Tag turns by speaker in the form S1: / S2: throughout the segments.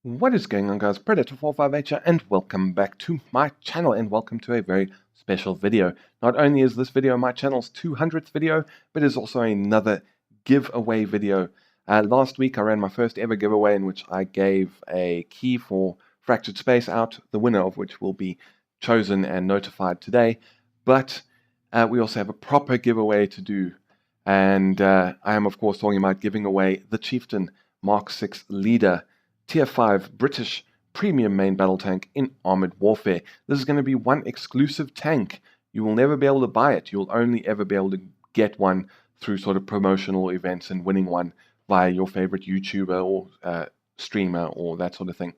S1: What is going on, guys? Predator458 here, and welcome back to my channel, and welcome to a very special video. Not only is this video my channel's 200th video, but it's also another giveaway video. Last week I ran my first ever giveaway in which I gave a key for Fractured Space out, the winner of which will be chosen and notified today. But we also have a proper giveaway to do, and I am of course talking about giving away the Chieftain Mk6 leader Tier 5 British premium main battle tank in Armored Warfare. This is going to be one exclusive tank. You will never be able to buy it. You'll only ever be able to get one through sort of promotional events and winning one via your favorite YouTuber or streamer or that sort of thing.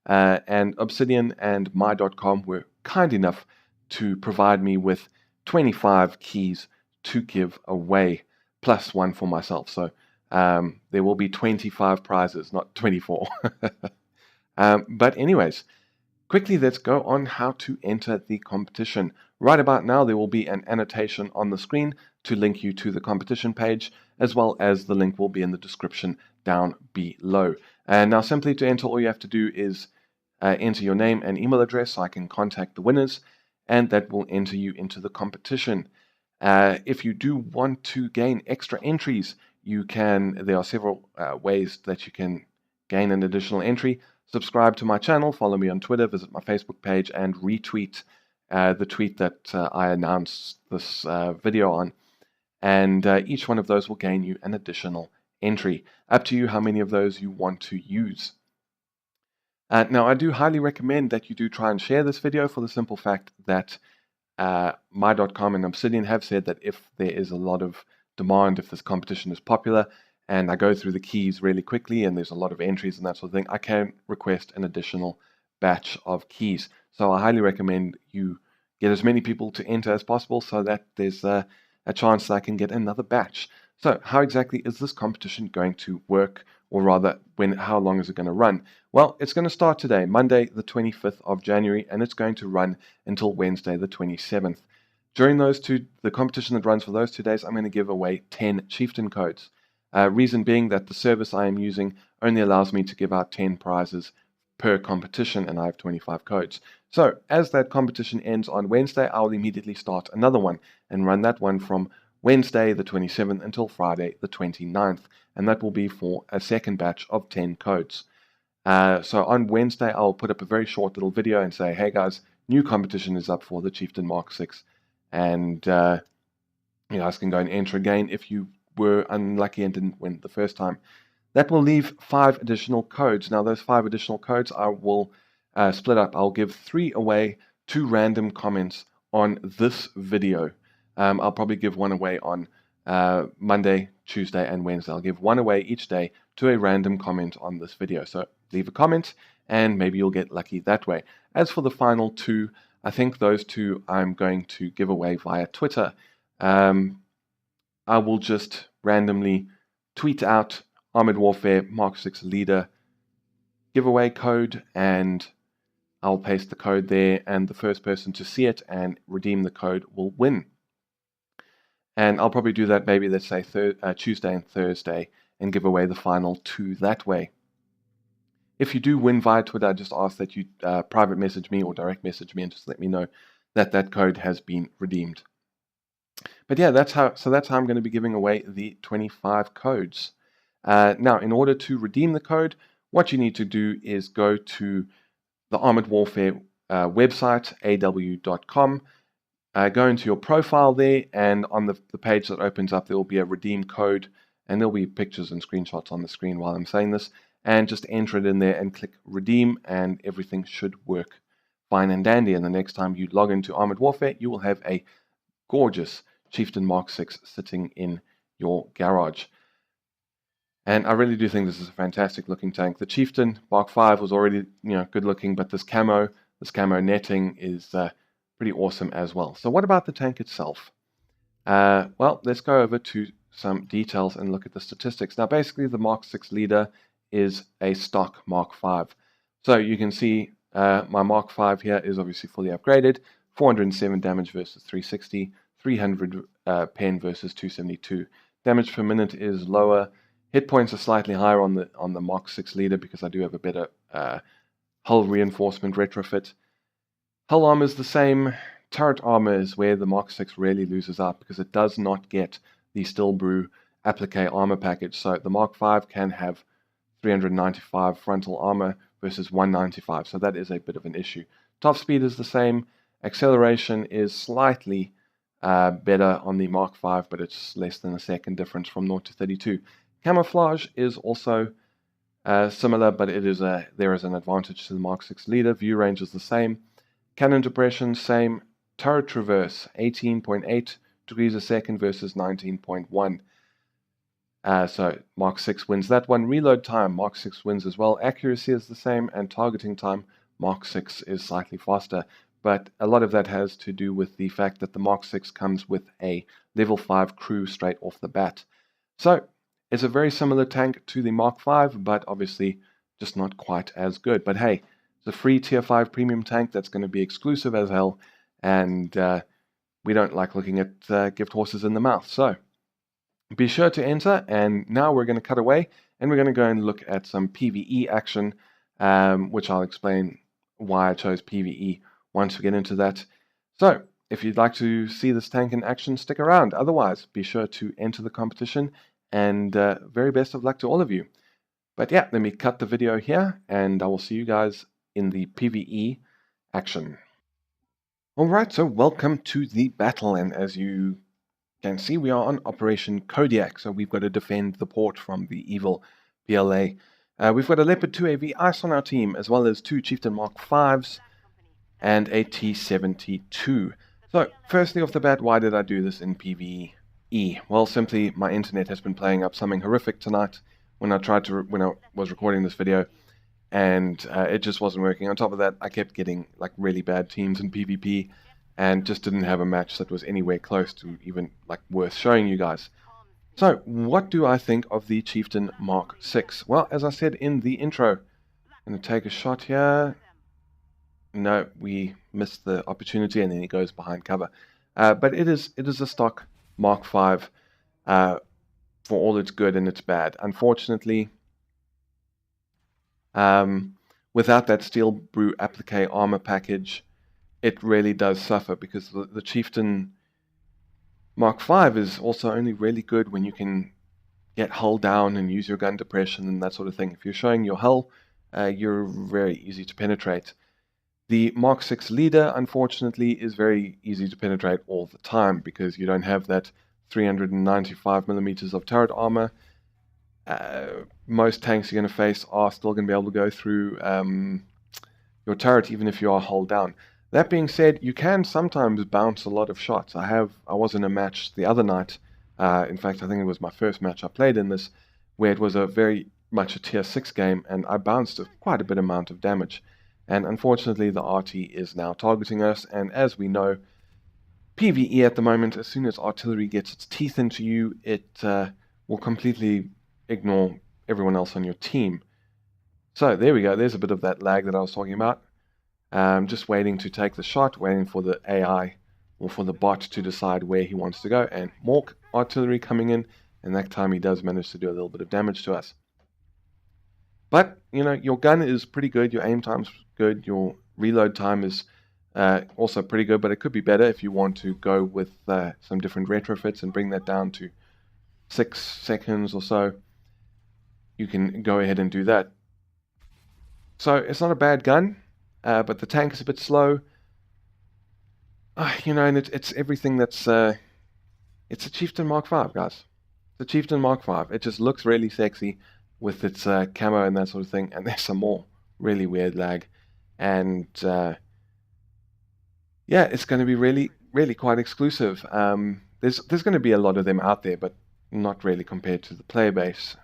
S1: And Obsidian and my.com were kind enough to provide me with 25 keys to give away, plus one for myself. So there will be 25 prizes, not 24. But anyways, quickly let's go on how to enter the competition. Right about now there will be an annotation on the screen to link you to the competition page, as well as the link will be in the description down below. And now simply to enter, all you have to do is enter your name and email address so I can contact the winners, and that will enter you into the competition. If you do want to gain extra entries, there are several ways that you can gain an additional entry. Subscribe to my channel, follow me on Twitter, visit my Facebook page, and retweet the tweet that I announced this video on. And each one of those will gain you an additional entry. Up to you how many of those you want to use. Now, I do highly recommend that you do try and share this video for the simple fact that my.com and Obsidian have said that if there is a lot of demand, if this competition is popular, and I go through the keys really quickly and there's a lot of entries and that sort of thing, I can request an additional batch of keys. So I highly recommend you get as many people to enter as possible so that there's a chance that I can get another batch. So how exactly is this competition going to work, or rather, how long is it going to run? Well, it's going to start today, Monday the 25th of January, and it's going to run until Wednesday the 27th. During the competition that runs for those 2 days, I'm going to give away 10 Chieftain codes. Reason being that the service I am using only allows me to give out 10 prizes per competition, and I have 25 codes. So as that competition ends on Wednesday, I'll immediately start another one and run that one from Wednesday the 27th until Friday the 29th, and that will be for a second batch of 10 codes. So on Wednesday, I'll put up a very short little video and say, hey guys, new competition is up for the Chieftain Mk6, and you guys can go and enter again if you were unlucky and didn't win the first time. That will leave 5 additional codes. Now those 5 additional codes I will split up. I'll give 3 away to random comments on this video. I'll probably give one away on Monday, Tuesday, and Wednesday. I'll give one away each day to a random comment on this video. So leave a comment and maybe you'll get lucky that way. As for the final 2, I think those 2 I'm going to give away via Twitter. I will just randomly tweet out Armored Warfare Mk6 leader giveaway code, and I'll paste the code there, and the first person to see it and redeem the code will win. And I'll probably do that maybe, let's say, Tuesday and Thursday, and give away the final 2 that way. If you do win via Twitter, I just ask that you private message me or direct message me and just let me know that that code has been redeemed. But yeah, that's how I'm going to be giving away the 25 codes. Now, in order to redeem the code, what you need to do is go to the Armored Warfare website, aw.com. Go into your profile there, and on the page that opens up, there will be a redeem code, and there'll be pictures and screenshots on the screen while I'm saying this, and just enter it in there and click redeem, and everything should work fine and dandy. And the next time you log into Armored Warfare, you will have a gorgeous Chieftain Mk6 sitting in your garage. And I really do think this is a fantastic looking tank. The Chieftain Mk5 was already good looking, but this camo netting is pretty awesome as well. So what about the tank itself? Well, let's go over to some details and look at the statistics. Now basically the Mk6 leader is a stock Mk5. So you can see my Mk5 here is obviously fully upgraded. 407 damage versus 360, 300 pen versus 272. Damage per minute is lower. Hit points are slightly higher on the Mk6 leader because I do have a better hull reinforcement retrofit. Hull armor is the same. Turret armor is where the Mk6 really loses out because it does not get the Steel Brew applique armor package. So the Mark V can have 395 frontal armor versus 195, so that is a bit of an issue. Top speed is the same. Acceleration is slightly better on the Mark V, but it's less than a second difference from 0 to 32. Camouflage is also similar, but there is an advantage to the Mark 6 leader. View range is the same. Cannon depression, same. Turret traverse, 18.8 degrees a second versus 19.1. So Mark 6 wins that one. Reload time, Mark 6 wins as well. Accuracy is the same, and targeting time, Mark 6 is slightly faster. But a lot of that has to do with the fact that the Mark 6 comes with a level 5 crew straight off the bat. So it's a very similar tank to the Mark V, but obviously just not quite as good. But hey, it's a free tier 5 premium tank that's going to be exclusive as hell, and we don't like looking at gift horses in the mouth. So be sure to enter, and now we're going to cut away, and we're going to go and look at some PvE action, which I'll explain why I chose PvE once we get into that. So if you'd like to see this tank in action, stick around. Otherwise, be sure to enter the competition, and very best of luck to all of you. But yeah, let me cut the video here, and I will see you guys in the PvE action. Alright, so welcome to the battle, and as you can see, we are on Operation Kodiak, so we've got to defend the port from the evil PLA. We've got a Leopard 2AV Ice on our team, as well as 2 Chieftain Mk5s and a T-72. So, firstly off the bat, why did I do this in PvE? Well, simply my internet has been playing up something horrific tonight when I was recording this video, and it just wasn't working. On top of that, I kept getting like really bad teams in PvP, and just didn't have a match that was anywhere close to even like worth showing you guys. So, what do I think of the Chieftain Mk6? Well, as I said in the intro, I'm going to take a shot here. No, we missed the opportunity, and then he goes behind cover. But it is a stock Mark V for all its good and its bad. Unfortunately, without that Steel Brew applique armor package, it really does suffer, because the Chieftain Mark V is also only really good when you can get hull down and use your gun depression and that sort of thing. If you're showing your hull, you're very easy to penetrate. The Mark 6 leader, unfortunately, is very easy to penetrate all the time because you don't have that 395 millimeters of turret armor. Most tanks you're going to face are still going to be able to go through your turret, even if you are hull down. That being said, you can sometimes bounce a lot of shots. I was in a match the other night. In fact, I think it was my first match I played in this, where it was a very much a tier 6 game, and I bounced quite a bit amount of damage. And unfortunately, the RT is now targeting us, and as we know, PvE at the moment, as soon as artillery gets its teeth into you, it will completely ignore everyone else on your team. So there we go. There's a bit of that lag that I was talking about. Just waiting to take the shot, waiting for the AI or for the bot to decide where he wants to go, and more artillery coming in, and that time he does manage to do a little bit of damage to us. But, you know, your gun is pretty good, your aim time's good, your reload time is also pretty good, but it could be better if you want to go with some different retrofits and bring that down to 6 seconds or so. You can go ahead and do that. So it's not a bad gun, but the tank is a bit slow. You know, and it's everything that's... it's a Chieftain Mark V, guys. It's a Chieftain Mark V. It just looks really sexy with its camo and that sort of thing, and there's some more really weird lag. And yeah, it's going to be really, really quite exclusive. There's going to be a lot of them out there, but not really compared to the player base.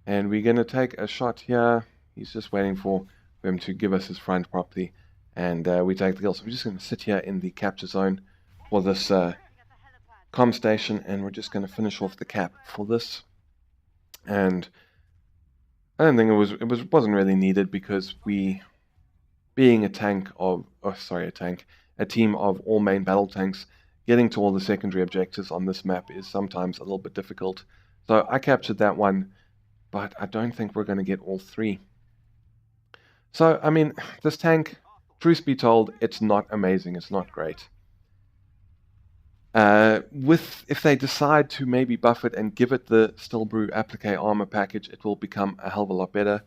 S1: And we're going to take a shot here. He's just waiting for him to give us his front properly, and we take the kill. So we're just going to sit here in the capture zone for this comm station, and we're just going to finish off the cap for this. And I don't think it wasn't really needed, because we, being a team of all main battle tanks, getting to all the secondary objectives on this map is sometimes a little bit difficult. So I captured that one, but I don't think we're going to get all 3. So, I mean, this tank, truth be told, it's not amazing. It's not great. If they decide to maybe buff it and give it the Still Brew Applique armor package, it will become a hell of a lot better.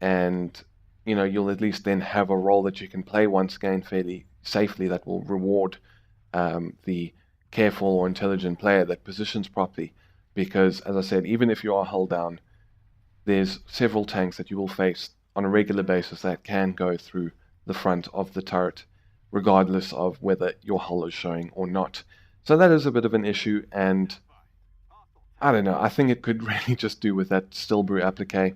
S1: And, you know, you'll at least then have a role that you can play once again fairly safely that will reward the careful or intelligent player that positions properly. Because, as I said, even if you are hull down, there's several tanks that you will face on a regular basis that can go through the front of the turret, regardless of whether your hull is showing or not. So that is a bit of an issue, and I don't know, I think it could really just do with that Still Brew Applique,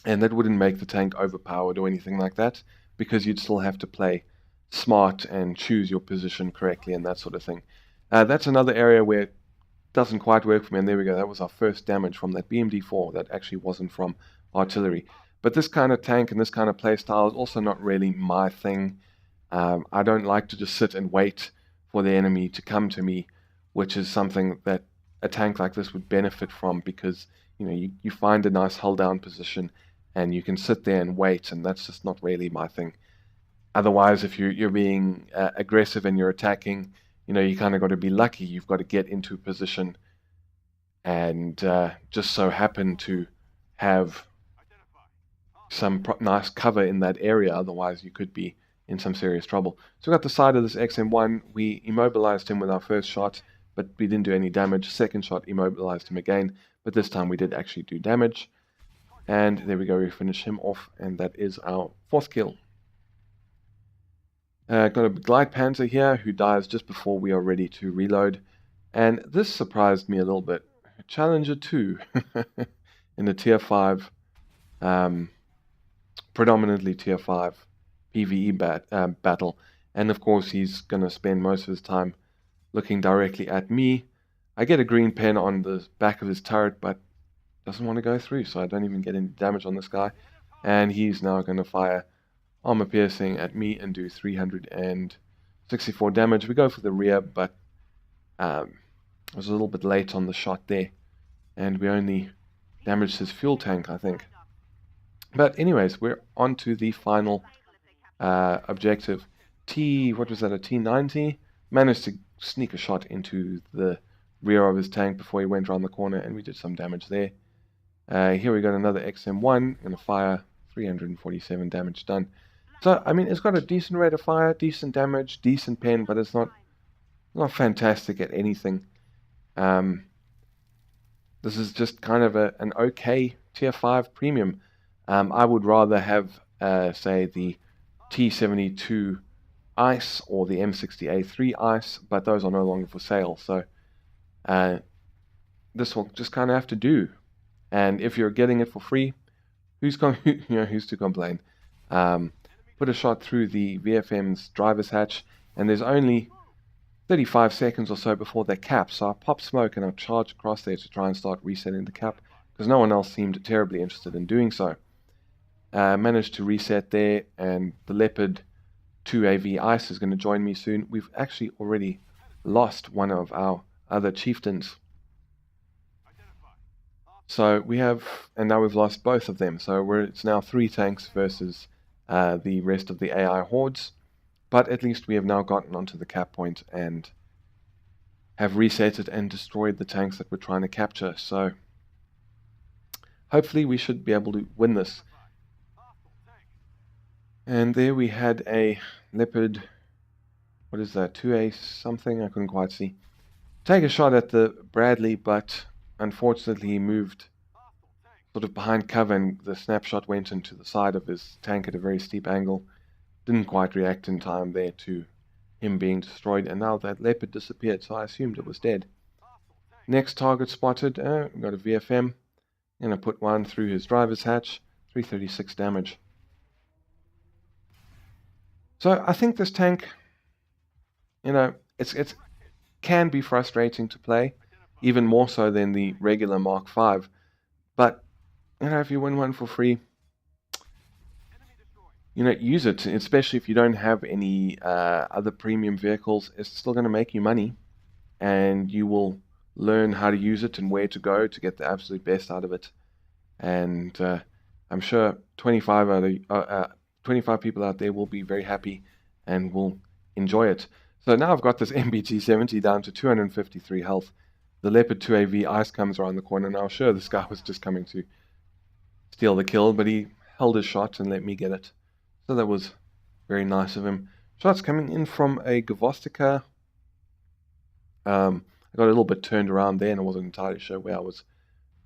S1: and that wouldn't make the tank overpowered or anything like that, because you'd still have to play smart and choose your position correctly and that sort of thing. That's another area where it doesn't quite work for me, and there we go, that was our first damage from that BMD4 that actually wasn't from artillery. But this kind of tank and this kind of playstyle is also not really my thing. I don't like to just sit and wait for the enemy to come to me, which is something that a tank like this would benefit from, because you know you find a nice hull down position and you can sit there and wait, and that's just not really my thing. Otherwise, if you're being aggressive and you're attacking, you know, you kind of got to be lucky. You've got to get into a position and just so happen to have some nice cover in that area. Otherwise, you could be in some serious trouble. So we got the side of this XM1. We immobilized him with our first shot, but we didn't do any damage. Second shot immobilized him again, but this time we did actually do damage. And there we go, we finish him off, and that is our 4th kill. Got a Glide Panzer here who dies just before we are ready to reload. And this surprised me a little bit. Challenger 2 in a tier 5, predominantly tier 5 PvE battle. And of course he's going to spend most of his time looking directly at me. I get a green pen on the back of his turret, but doesn't want to go through, so I don't even get any damage on this guy. And he's now going to fire armor piercing at me and do 364 damage. We go for the rear, but I was a little bit late on the shot there, and we only damaged his fuel tank, I think. But anyways, we're on to the final objective. What was that, a T90? Managed to sneak a shot into the rear of his tank before he went around the corner, and we did some damage there. Here we got another XM1, going to fire, 347 damage done. So, I mean, it's got a decent rate of fire, decent damage, decent pen, but it's not fantastic at anything. This is just kind of an okay tier 5 premium. I would rather have, say, the T72 Ice or the M60A3 Ice, but those are no longer for sale. So this will just kind of have to do. And if you're getting it for free, who's to complain? Put a shot through the VFM's driver's hatch, and there's only 35 seconds or so before they cap, so I pop smoke and I charge across there to try and start resetting the cap, because no one else seemed terribly interested in doing so. Managed to reset there, and the Leopard 2AV Ice is going to join me soon. We've actually already lost one of our other chieftains. So we have, and now we've lost both of them, so it's now 3 tanks versus the rest of the AI hordes. But at least we have now gotten onto the cap point and have reset it and destroyed the tanks that we're trying to capture. So hopefully we should be able to win this. And there we had a Leopard, what is that, 2A something? I couldn't quite see. Take a shot at the Bradley, but unfortunately he moved sort of behind cover, and the snapshot went into the side of his tank at a very steep angle. Didn't quite react in time there to him being destroyed, and now that Leopard disappeared, so I assumed it was dead. Next target spotted, we've got a VFM. I'm going to put one through his driver's hatch, 336 damage. So I think this tank, you know, it can be frustrating to play, even more so than the regular Mark V. But, you know, if you win one for free, you know, use it, especially if you don't have any other premium vehicles. It's still going to make you money, and you will learn how to use it and where to go to get the absolute best out of it. And I'm sure 25 people out there will be very happy and will enjoy it. So now I've got this MBT70 down to 253 health. The Leopard 2AV ice comes around the corner now. Sure, this guy was just coming to steal the kill, but he held his shot and let me get it. So that was very nice of him. Shots coming in from a Geforce. I got a little bit turned around there and I wasn't entirely sure where I was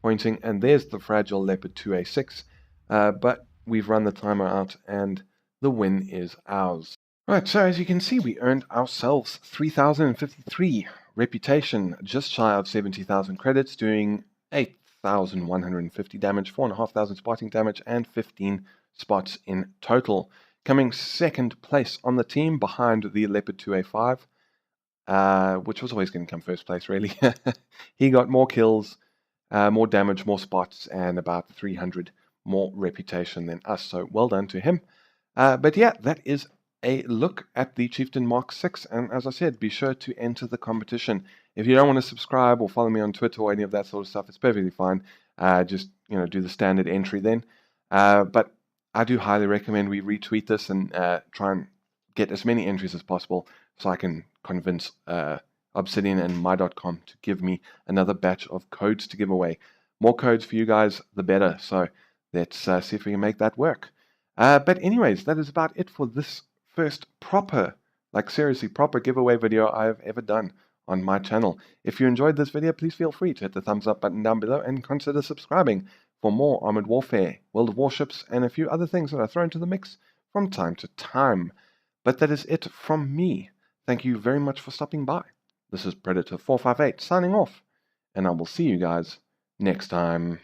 S1: pointing. And there's the fragile Leopard 2A6. But we've run the timer out and the win is ours. Right, so as you can see, we earned ourselves 3,053 reputation, just shy of 70,000 credits, doing 8,150 damage, 4,500 spotting damage, and 15 spots in total. Coming second place on the team behind the Leopard 2A5, which was always going to come first place, really. He got more kills, more damage, more spots, and about 300 more reputation than us, so well done to him. But yeah, that is a look at the Chieftain Mk6, and as I said, be sure to enter the competition. If you don't want to subscribe or follow me on Twitter or any of that sort of stuff, it's perfectly fine. Just do the standard entry then. But I do highly recommend we retweet this and try and get as many entries as possible so I can convince Obsidian and my.com to give me another batch of codes to give away. More codes for you guys, the better. So let's see if we can make that work. But anyways, that is about it for this first proper, like seriously proper giveaway video I've ever done on my channel. If you enjoyed this video, please feel free to hit the thumbs up button down below and consider subscribing for more Armored Warfare, World of Warships, and a few other things that I throw into the mix from time to time. But that is it from me. Thank you very much for stopping by. This is Predator 458 signing off, and I will see you guys next time.